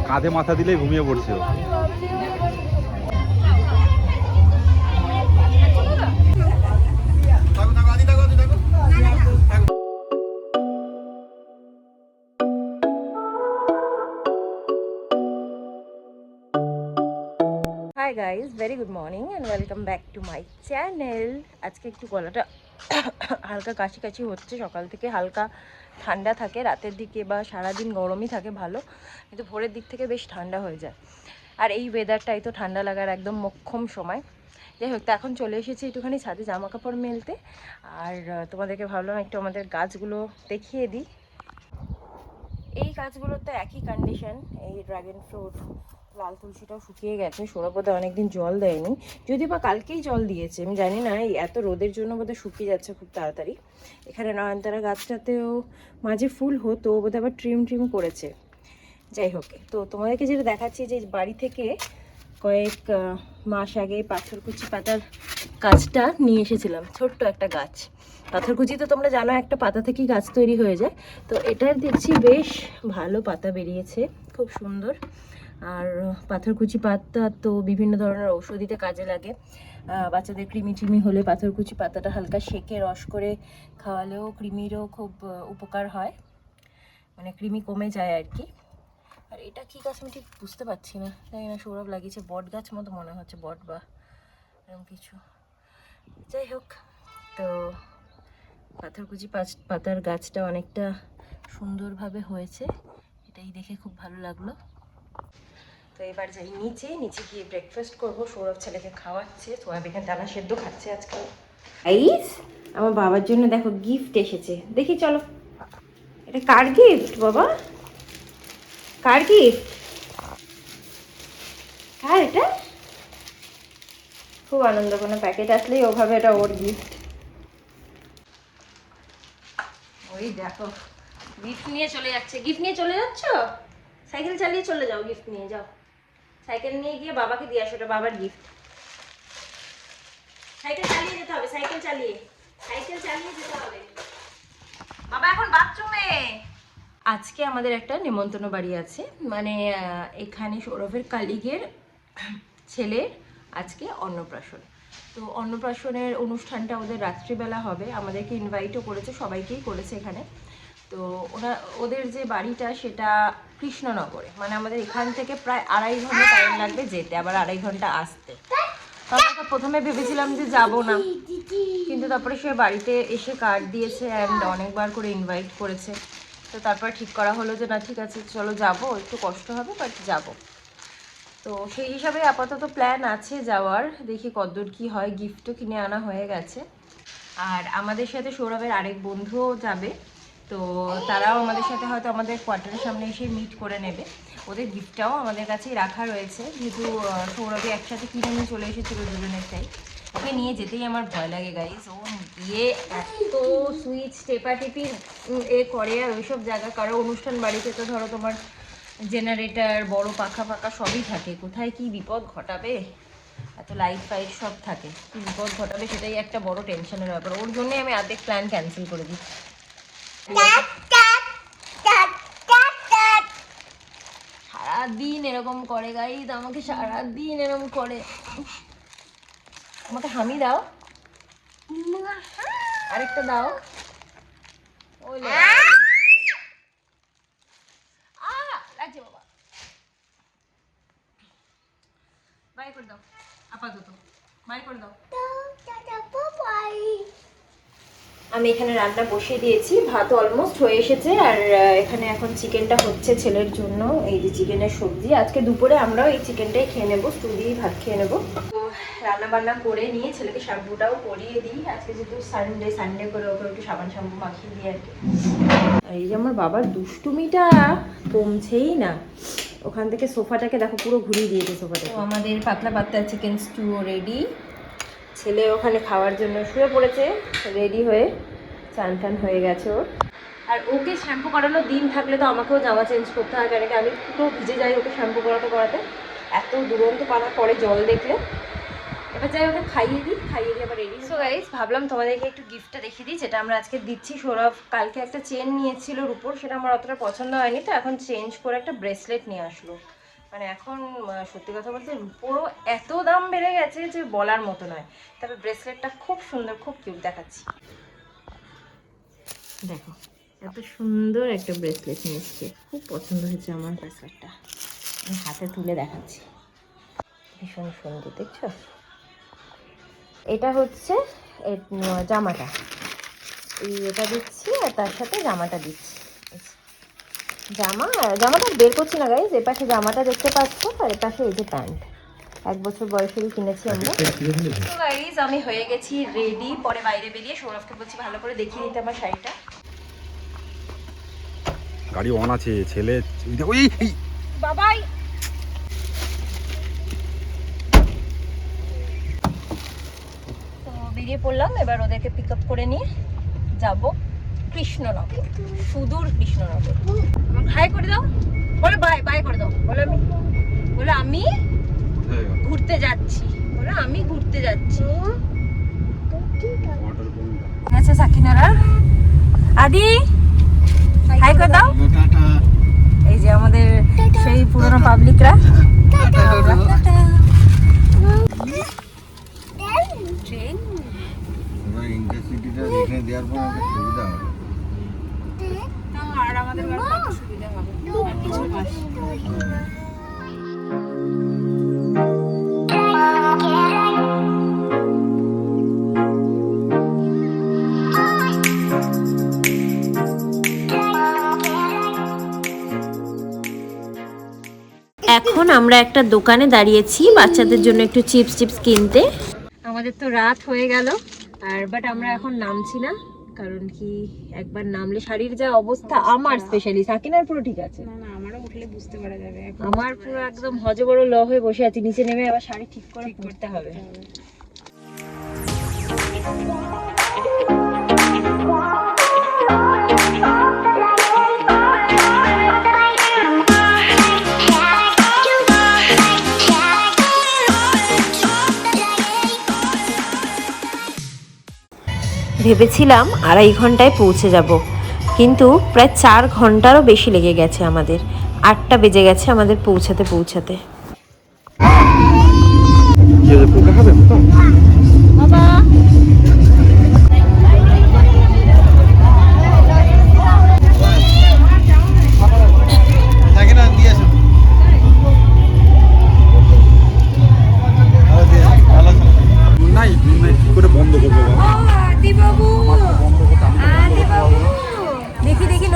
কাঁধে মাথা দিলেই ঘুমিয়ে পড়ছে। Hi guys, very good morning and welcome back to my channel. আজকে একটু গলাটা হালকা কাশি কাশি হচ্ছে। সকাল থেকে হালকা ঠান্ডা থাকে, রাতের দিকে বা সারাদিন গরমই থাকে ভালো, কিন্তু ভোরের দিক থেকে বেশ ঠান্ডা হয়ে যায়। আর এই ওয়েদারটাই তো ঠান্ডা লাগার একদম মোক্ষম সময়। যাই হোক, তো এখন চলে এসেছি একটুখানি ছাদে জামা কাপড় মেলতে। আর তোমাদেরকে ভাবলাম একটু আমাদের গাছগুলো দেখিয়ে দিই। এই গাছগুলোর তো একই কন্ডিশন। এই ড্রাগন ফ্রুট, লাল তুলসীটাও শুকিয়ে গেছে। সৌরভদা অনেকদিন জল দেয়নি, যদি বা কালকেই জল দিয়েছে, আমি জানি না। এই এত রোদের জন্য বোধহয় শুকিয়ে যাচ্ছে খুব তাড়াতাড়ি। এখানে নয়নতারা গাছটাতেও মাঝে ফুল হতো, বোধহয় আবার ট্রিম করেছে। যাই হোক, তো তোমাদেরকে যেটা দেখাচ্ছি, যে বাড়ি থেকে কয়েক মাস আগে পাথরকুচি পাতার গাছটা নিয়ে এসেছিলাম। ছোট্ট একটা গাছ। পাথরকুচি তো তোমরা জানো, একটা পাতা থেকেই গাছ তৈরি হয়ে যায়। তো এটার দেখছি বেশ ভালো পাতা বেরিয়েছে, খুব সুন্দর। আর পাথরকুচি পাতা তো বিভিন্ন ধরনের ঔষধিতে কাজে লাগে। বাচ্চাদের কৃমি হলে পাথরকুচি পাতাটা হালকা সেকে রস করে খাওয়ালেও কৃমিরও খুব উপকার হয়, মানে কৃমি কমে যায় আর কি। আর এটা কী গাছ আমি ঠিক বুঝতে পারছি না, জানি না। সৌরভ লাগিয়েছে, বট গাছ মতো মনে হচ্ছে, বট বা এরকম কিছু। যাই হোক, তো পাথরকুচি পাতার গাছটা অনেকটা সুন্দরভাবে হয়েছে, এটাই দেখে খুব ভালো লাগলো। তো এবার যাই নিচে গিয়ে ব্রেকফাস্ট করবো। সৌরভ ছেলেকে খাওয়াচ্ছে, সোয়াবিনের দানা সেদ্ধ খাচ্ছে আজকাল। আইস, আমার বাবার জন্য দেখো গিফট এসেছে, দেখি চলো। এটা কার গিফট বাবা? কার গিফট? কার এটা? খুব আনন্দ, কোনো প্যাকেট আসলেই ওভাবে এটা ওর গিফট। ওই দেখো, গিফট নিয়ে চলে যাচ্ছে। গিফট নিয়ে চলে যাচ্ছ? সাইকেল চালিয়ে চলে যাও, গিফট নিয়ে যাও। সাইকেল নিয়ে গিয়ে বাবাকে দিয়ে আসো, ওটা বাবার গিফট। সাইকেল চালিয়ে যেতে হবে, সাইকেল চালিয়ে যেতে হবে। বাবা এখন বাথরুমে। আজকে আমাদের একটা নিমন্ত্রণ বাড়ি আছে, মানে এখানে সৌরভের কালিগের ছেলের আজকে অন্নপ্রাশন। তো অন্নপ্রাশনের অনুষ্ঠানটা ওদের রাত্রিবেলা হবে। আমাদেরকে ইনভাইটও করেছে, সবাইকেই করেছে এখানে। তো ওদের যে বাড়িটা সেটা কৃষ্ণনগরে, মানে আমাদের এখান থেকে প্রায় 2.5 ঘন্টা টাইম লাগবে যেতে, আবার 2.5 ঘন্টা আসতে। তবে তো প্রথমে ভেবেছিলাম যে যাব না, কিন্তু তারপরে সে বাড়িতে এসে কার্ড দিয়েছে অ্যান্ড অনেকবার করে ইনভাইট করেছে। তো তারপর ঠিক করা হলো যে না, ঠিক আছে চলো যাবো, একটু কষ্ট হবে বাট যাবো। তো সেই হিসাবে আপাতত প্ল্যান আছে যাওয়ার, দেখি কতদূর কী হয়। গিফটও কিনে আনা হয়ে গেছে। আর আমাদের সাথে সৌরভের আরেক বন্ধুও যাবে, তো তারাও আমাদের সাথে হয়তো আমাদের কোয়ার্টারের সামনে এসে মিট করে নেবে। ওদের গিফটটাও আমাদের কাছেই রাখা রয়েছে, যেহেতু সৌরভে একসাথে কিনে নিয়ে চলে এসেছিলো দুজনেরটাই। ওকে নিয়ে যেতেই আমার ভয় লাগে গাইস। ও গিয়ে এত সুইচ টেপাটেপি করে, আর ওইসব জায়গা, কারো অনুষ্ঠান বাড়িতে তো ধরো তোমার জেনারেটর, বড় পাখা সবই থাকে, কোথায় কি বিপদ ঘটাবে, এত লাইট ফাইট সব থাকে, কি বিপদ ঘটাবে সেটাই একটা বড় টেনশনের ব্যাপার। ওর জন্যই আমি অর্ধেক প্ল্যান ক্যান্সেল করে দিই। সারাদিন এরকম করে গাইজ, আমাকে সারাদিন এরকম করে। আমাকে হামি দাও, আরেকটা দাও। ওই লাগছে বাবা, বাই করে দাও, আপাতত বাই করে দাও। আমি এখানে রান্না বসিয়ে দিয়েছি, ভাত অলমোস্ট হয়ে এসেছে। আর এখানে এখন চিকেনটা হচ্ছে ছেলের জন্য। এই যে চিকেনের সবজি, আজকে দুপুরে আমরাও এই চিকেনটাই খেয়ে নেবো, স্টু দিয়েই ভাত খেয়ে নেবো। তো রান্না বান্না করে নিয়ে ছেলেকে শ্যাম্পুটাও করিয়ে দিই। আজকে যেহেতু সানডে করে ওকে একটু সাবান শ্যাম্পু মাখিয়ে দিই আর কি। আর এই যে আমার বাবার দুষ্টুমিটা কমছেই না। ওখান থেকে সোফাটাকে দেখো পুরো ঘুরিয়ে দিয়েছে সোফাটা। আমাদের পাতলা পাতলা চিকেন স্টুও রেডি। ছেলে ওখানে খাওয়ার জন্য শুয়ে পড়েছে রেডি হয়ে, চান টান হয়ে গেছে ওর। আর ওকে শ্যাম্পু করানোর দিন থাকলে তো আমাকেও জামা চেঞ্জ করতে হয়, কারণ আমি পুরো ভিজে যাই ওকে শ্যাম্পু করাতে। এত দুরন্ত পানা পরে জল দেখলে। এবার যাই ওকে খাইয়ে দিই আবার রেডি। সো গাইস ভাবলাম তোমাদেরকে একটু গিফটটা দেখিয়ে দিই, যেটা আমরা আজকে দিচ্ছি। সৌরভ কালকে একটা চেন নিয়েছিল রূপোর, সেটা আমার অতটা পছন্দ হয়নি, তো এখন চেঞ্জ করে একটা ব্রেসলেট নিয়ে আসলো। মানে এখন সত্যি কথা বলতে রূপোরও এত দাম বেড়ে গেছে যে বলার মতো নয়। তবে ব্রেসলেটটা খুব সুন্দর, খুব কিউট, দেখাচ্ছি। দেখো এত সুন্দর একটা ব্রেসলেট নিয়ে এসছে, খুব পছন্দ হয়েছে আমার ব্রেসলেটটা। আমি হাতে তুলে দেখাচ্ছি, ভীষণ সুন্দর, দেখছো? এটা হচ্ছে জামাটা, এটা দিচ্ছি আর তার সাথে জামাটা দিচ্ছি। জামাটা বের করছি না গাইজ, এপাশে জামাটা দেখতে পাচ্ছ আর এপাশে এই যে প্যান্ট। 1 বছর বয়সেরই কিনেছি আমরা। তো গাইজ আমি হয়ে গেছি রেডি, পরে বাইরে বেরিয়ে সৌরভকে বলছি ভালো করে দেখিয়ে দিতে আমার শাড়িটা। গাড়ি অন আছে, ছেলে বাবাই। তো বেরিয়ে পড়লাম, এবার ওদেরকে পিক আপ করে নিয়ে যাব কৃষ্ণনগর, সুদূর কৃষ্ণনগর। হাই করে দাও, বলে বাই বাই করে দাও, বলে আমি ঘুরতে যাচ্ছি, আচ্ছা সাকিনারা আদি হাই করে দাও। এই যে আমাদের সেই পুরনো পাবলিকরা। ট্রেন ইন্টারসিটিটা এখানে দেওয়ার পর আমাদের সুবিধা হবে। আর আমাদের কত সুবিধা হবে, কিছু মাস। এখন আমরা একটা দোকানে দাঁড়িয়েছি বাচ্চাদের জন্য একটু চিপস কিনতে। আমাদের তো রাত হয়ে গেল, আর বাট আমরা এখন নামছি না, কারণ কি একবার নামলে শাড়ির যা অবস্থা, আমার স্পেশালি, সাকিনার পুরো ঠিক আছে, আমারও উঠলে বুঝতে পারা যাবে, আমার পুরো একদম হজবড় ল হয়ে বসে আছি, নিচে নেমে আবার শাড়ি ঠিক করে পরতে হবে। ভেবেছিলাম 2.5 ঘন্টায় পৌঁছে যাব, কিন্তু প্রায় 4 ঘন্টারও বেশি লেগে গেছে আমাদের। 8টা বেজে গেছে আমাদের পৌঁছাতে। বাবা বন্ধ করবো দেখি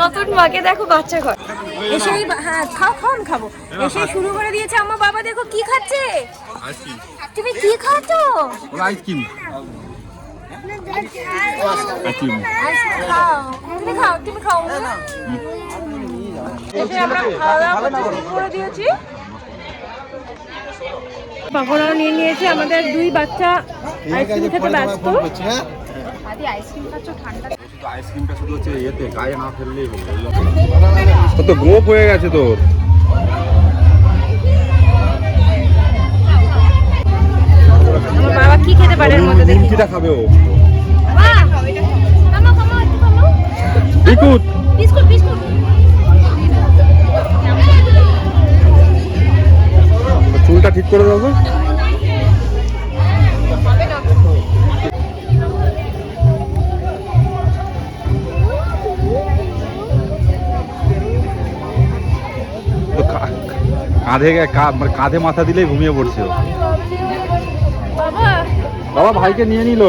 নতুন মাকে দেখো, বাচ্চা ঘর এসেই, হ্যাঁ খাবো, এসেই শুরু করে দিয়েছে। আমার বাবা দেখো কি খাচ্ছে, তুমি কি খাচ্ছ? আইসক্রিম। তুমি খাও। এসে আমরা খাওয়া দাওয়া করে দিয়েছি, পাকোড়াও নিয়ে নিয়েছে। আমাদের 2 বাচ্চা আইসক্রিম খেতে ব্যস্ত। আইসক্রিমটা শুধু হচ্ছে এতে গায়ে না ফেললেই হলো, তো গোপ হয়ে গেছে তোর। আমার বাবা কি খেতে পারে এর মধ্যে, দেখি নিমকিটা খাবে ও। বিস্কুট চুলটা ঠিক করে দাও। কাঁধে মাথা দিলেই ঘুমিয়ে পড়ছে। বাবা ভাইকে নিয়ে নিল।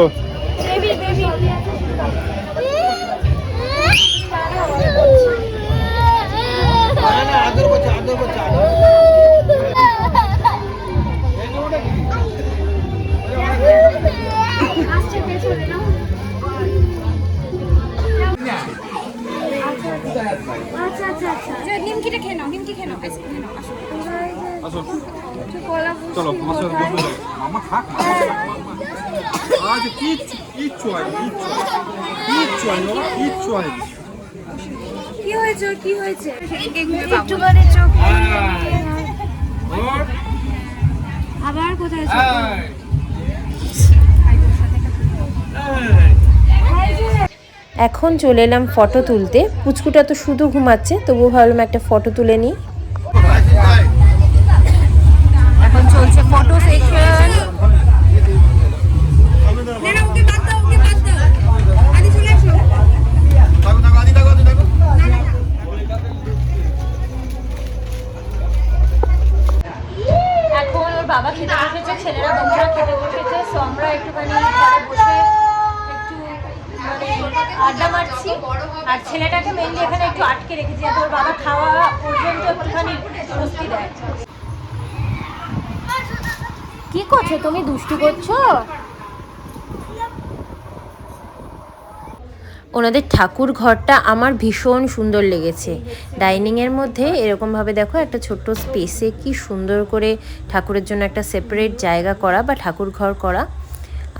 নিমকিটা খেয়ে নাও, নিমকি খেয়ে নাও, আইসক্রিম খেয়ে নাও, আসো। চলো মামা খাক। আজ কিচ্ছু হয়নি। কি হয়েছে? একটু চোখ আবার কোথায় এখন চলে এলাম ফটো তুলতে। পুচকুটা তো শুধু ঘুমাচ্ছে, তবুও ভাবলাম একটা ফটো তুলে নিই। এখন চলছে ফটো সেশন। এখন ওর বাবা খেতে বসেছে, ছেলেরা বন্ধুরা খেতে বসেছে। সো আমরা একটুখানি ঘরে বসে একটু মানে আড্ডা মারছি। আর ছেলেটাকে মেনলি এখানে একটু আটকে রেখেছি, যাতে ওর বাবা খাওয়া পর্যন্ত একটুখানি স্বস্তি দেয়। কি করছো তুমি? দুষ্টু করছো? ওনাদের ঠাকুর ঘরটা আমার ভীষণ সুন্দর লেগেছে। ডাইনিংয়ের মধ্যে এরকমভাবে দেখো একটা ছোট্ট স্পেসে কি সুন্দর করে ঠাকুরের জন্য একটা সেপারেট জায়গা করা বা ঠাকুর ঘর করা।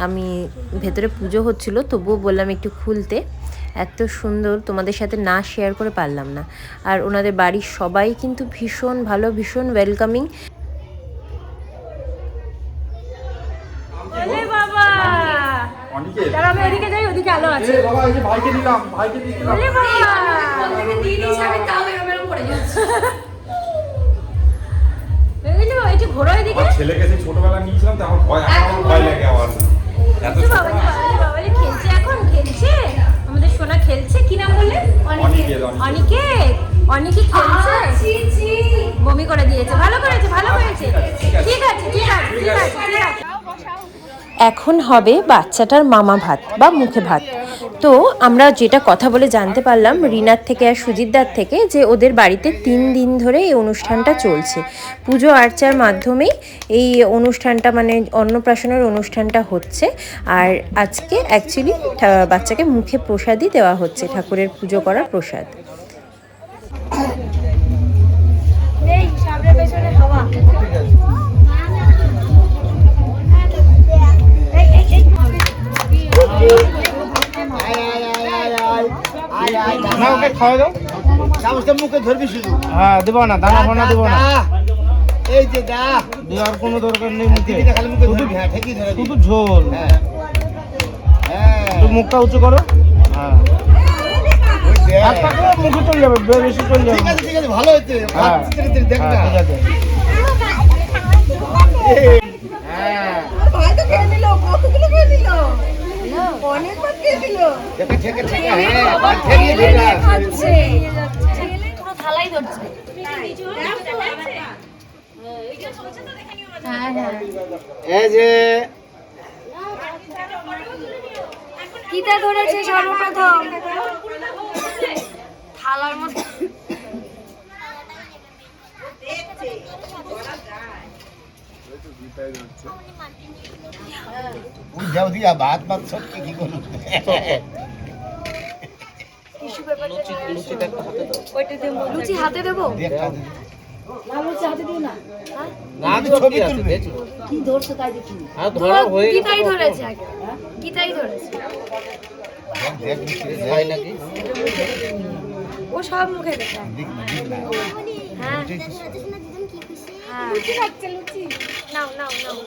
আমি ভেতরে পুজো হচ্ছিল, তবুও বললাম একটু খুলতে। এত সুন্দর, তোমাদের সাথে না শেয়ার করে পারলাম না। আর ওনাদের বাড়ির সবাই কিন্তু ভীষণ ভালো, ভীষণ ওয়েলকামিং। বাবা আমি ওদিকে যাই, ওদিকে আলো আছে। ভাইকে দিলাম, ভাইকে দিলাম। ছেলেকে সেই ছোটবেলা নিয়েছিলাম তো আমার ভয় লাগে আমার। খেলছে, এখন খেলছে আমাদের সোনা, খেলছে। কি নাম বললে? অনিকেত। অনিকে খেলছে, বমি করে দিয়েছে। ভালো করেছে, ভালো করেছে। ঠিক আছে, ঠিক আছে, ঠিক আছে, ঠিক আছে। এখন হবে বাচ্চাটার মামা ভাত বা মুখে ভাত। তো আমরা যেটা কথা বলে জানতে পারলাম রিনার থেকে আর সুজিতদার থেকে, যে ওদের বাড়িতে 3 দিন ধরে এই অনুষ্ঠানটা চলছে। পুজো আর্চার মাধ্যমেই এই অনুষ্ঠানটা মানে অন্নপ্রাশনের অনুষ্ঠানটা হচ্ছে। আর আজকে অ্যাকচুয়ালি বাচ্চাকে মুখে প্রসাদই দেওয়া হচ্ছে, ঠাকুরের পুজো করার প্রসাদ। না ওকে খাওয়া দাও, চামচটা মুখে ধরবি শুধু। হ্যাঁ দেবো না, দানা ফানা দেবো না। এই যে দা দেওয়ার কোনো দরকার নেই মুখে, শুধু ঝোল। একটু মুখটা উঁচু করো। হ্যাঁ মুখে চলে যাবে, বেশি চলে যাবে। ঠিক আছে, ঠিক আছে, ভালো হয়েছে। দেখ না, ঠিক আছে। কিতা ধরেছে সর্বপ্রথম থালার মধ্যে। যাও দিয়া ভাত ভাত সব কি করো। লুচি হাতে দেবো? গীতাই ধরেছে, গীতাই ধরেছে। ও সব মুখে দেখে। হ্যাঁ নাও নাও নাও।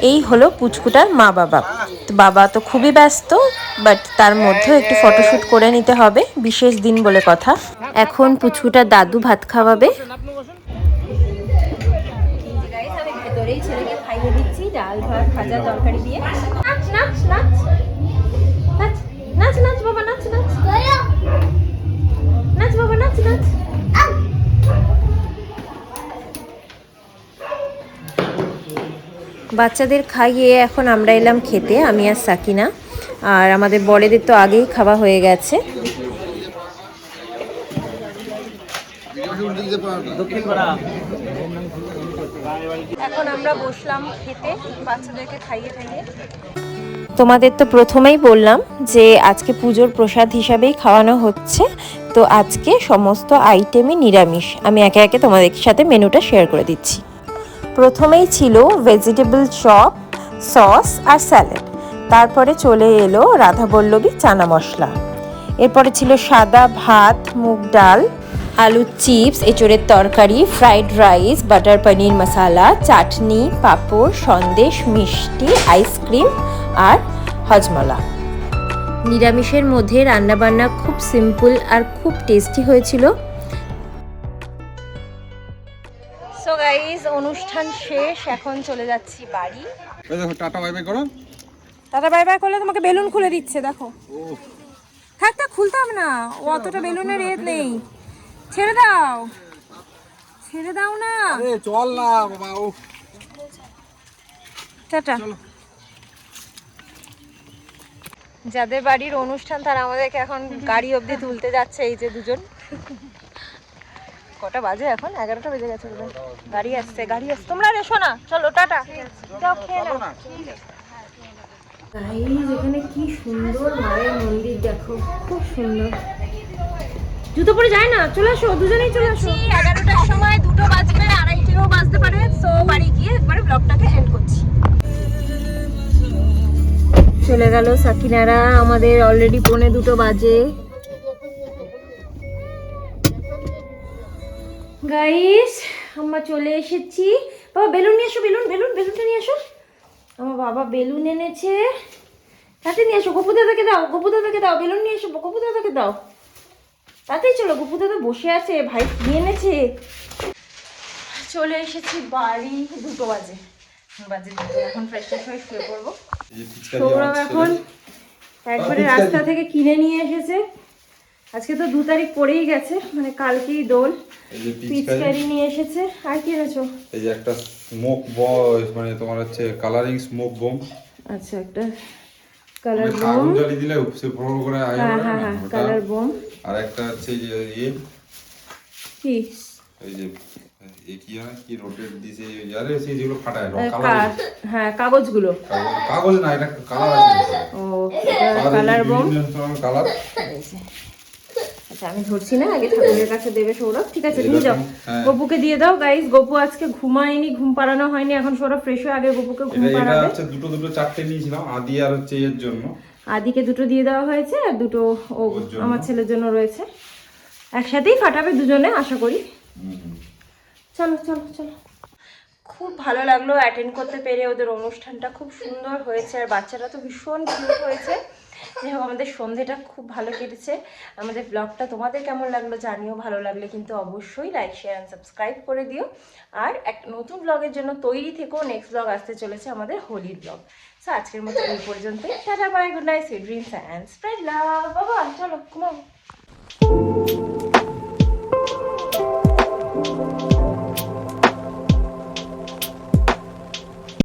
এই হলো পুচকুটার মা বাবা। তো বাবা তো খুবই ব্যস্ত, বাট তার মধ্যেও একটু ফটোশ্যুট করে নিতে হবে, বিশেষ দিন বলে কথা। এখন পুচকুটার দাদু ভাত খাওয়াবে। ভেতরেই ছেলেকে খাইয়ে দিচ্ছি ডাল ভাত ভাজা তরকারি দিয়ে। নাচ নাচ নাচ নাচ নাচ নাচ বাবা, নাচ নাচ নাচ বাবা, নাচ নাচ। বাচ্চাদের খাইয়ে এখন আমরা এলাম খেতে, আমি আর সাকিনা। আর আমাদের বড়দের তো আগেই খাওয়া হয়ে গেছে। এখন আমরা বসলাম খেতে, বাচ্চাদেরকে খাইয়ে খাইয়ে। তোমাদের তো প্রথমেই বললাম যে আজকে পুজোর প্রসাদ হিসাবেই খাওয়ানো হচ্ছে। তো আজকে সমস্ত আইটেমই নিরামিষ। আমি একে একে তোমাদের সাথে মেনুটা শেয়ার করে দিচ্ছি। প্রথমেই ছিল ভেজিটেবল চপ, সস আর স্যালাড। তারপরে চলে এলো রাধাবল্লভী চানা মশলা। এরপরে ছিল সাদা ভাত, মুগ ডাল আলুর চিপস, এঁচোড়ের তরকারি, ফ্রাইড রাইস, বাটার পনির মশালা, চাটনি, পাঁপড়, সন্দেশ, মিষ্টি, আইসক্রিম আর হজমলা। নিরামিষের মধ্যে রান্নাবান্না খুব সিম্পল আর খুব টেস্টি হয়েছিল। সো গাইস, অনুষ্ঠান শেষ, এখন চলে যাচ্ছি বাড়ি। এই দেখো টাটা বাই বাই করো। টাটা বাই বাই করলে তোমাকে বেলুন খুলে দিচ্ছে, দেখো। থাক থাক, খুলতাম না, অতটা বেলুনের রেট নেই। ছেড়ে দাও, ছেড়ে দাও না। আরে চল না বাবা। ও টাটা। যাদের বাড়ির অনুষ্ঠান তারা আমাদেরকে এখন গাড়ি অবধি তুলতে যাচ্ছে, এই যে দুজন। কটা বাজে এখন? 11টা বেজে গেছে। গাড়ি আসছে, গাড়ি আসছে। তোমরা এসো না, চলো টাটা, যাও খেয়ে নাও। এখানে কি সুন্দর মায়ের মন্দির, দেখো খুব সুন্দর। জুতো পরে যায় না, চলে আসো, দুজনেই চলে আসো। 11টার সময়, 2টো বাজবে, 2:30ও বাজতে পারে। সো বাড়ি গিয়ে একবারে ব্লগটাকে এন্ড করছি। চলে গেল সাকিনারা, আমাদের অলরেডি 1:45 বাজে। গাইস, আমরা চলে এসেছি। বাবা বেলুন নিয়ে এসো, বেলুনটা নিয়ে এসো। আমার বাবা বেলুন এনেছে, তাতে নিয়ে এসো। গপু দাদাকে দাও, বেলুন নিয়ে এসো, গপু দাদাকে দাও। তাতেই চলো, গপু দাদা বসে আছে, ভাই কি এনেছে। চলে এসেছি বাড়ি, 2টো বাজে। এখন ফ্রেশ হয়ে শুয়ে পড়বো। সৌরভ এখন একবারে রাস্তা থেকে কিনে নিয়ে এসেছে। আজকে তো 2 তারিখ পড়েই গেছে, মানে কালকেই দোল। পিচকারি নিয়ে এসেছে। আর কি এনেছো? এই যে একটা স্মোক বয়, মানে তোমার হচ্ছে কালারিং স্মোক বোম। আচ্ছা, একটা কালার বোম। জ্বালি দিলে সে বড় করে আয় হ্যাঁ করে হ্যাঁ না, হ্যাঁ, ওটা। Colour bomb. আর একটা হচ্ছে এই যে কি এই যে কি হয় কি রোটেট দিছে আরে সেই যেগুলো ফাটায় হ্যাঁ, কাগজগুলো। কাগজ না, এটা কালার আছে। ও, কালার বোম, কালার। আচ্ছা আমি ধরছি না, আগে ঠাকুরের কাছে দেবে সৌরভ। ঠিক আছে, নিয়ে যাও, গপুকে দিয়ে দাও। গাইস, গপু আজকে ঘুমায়নি, ঘুম পাড়ানো হয়নি। এখন সৌরভ ফ্রেশ হয়ে আগে গপুকে ঘুম পাড়াবে। এটা হচ্ছে দুটো চারটে নিয়েছিলাম, আদি আর হচ্ছে এর জন্য। আদিকে 2টো দিয়ে দেওয়া হয়েছে, আর 2টো আমার ছেলের জন্য রয়েছে। একসাথেই ফাটাবে দুজনে, আশা করি। চলো চলো চলো। খুব ভালো লাগলো অ্যাটেন্ড করতে পেরে, ওদের অনুষ্ঠানটা খুব সুন্দর হয়েছে, আর বাচ্চারা তো ভীষণ কিউট হয়েছে। যাই হোক, আমাদের সন্ধেটা খুব ভালো কেটেছে। আমাদের ব্লগটা তোমাদের কেমন লাগলো জানিও। ভালো লাগলে কিন্তু অবশ্যই লাইক, শেয়ার অ্যান্ড সাবস্ক্রাইব করে দিও। আর একটা নতুন ব্লগের জন্য তৈরি থেকো। নেক্সট ব্লগ আসতে চলেছে আমাদের হোলির ব্লগ। সো আজকের মতো এই পর্যন্তই। Tata bye, good night, sweet dreams and spread love. বাবা চলো ঘুমাও।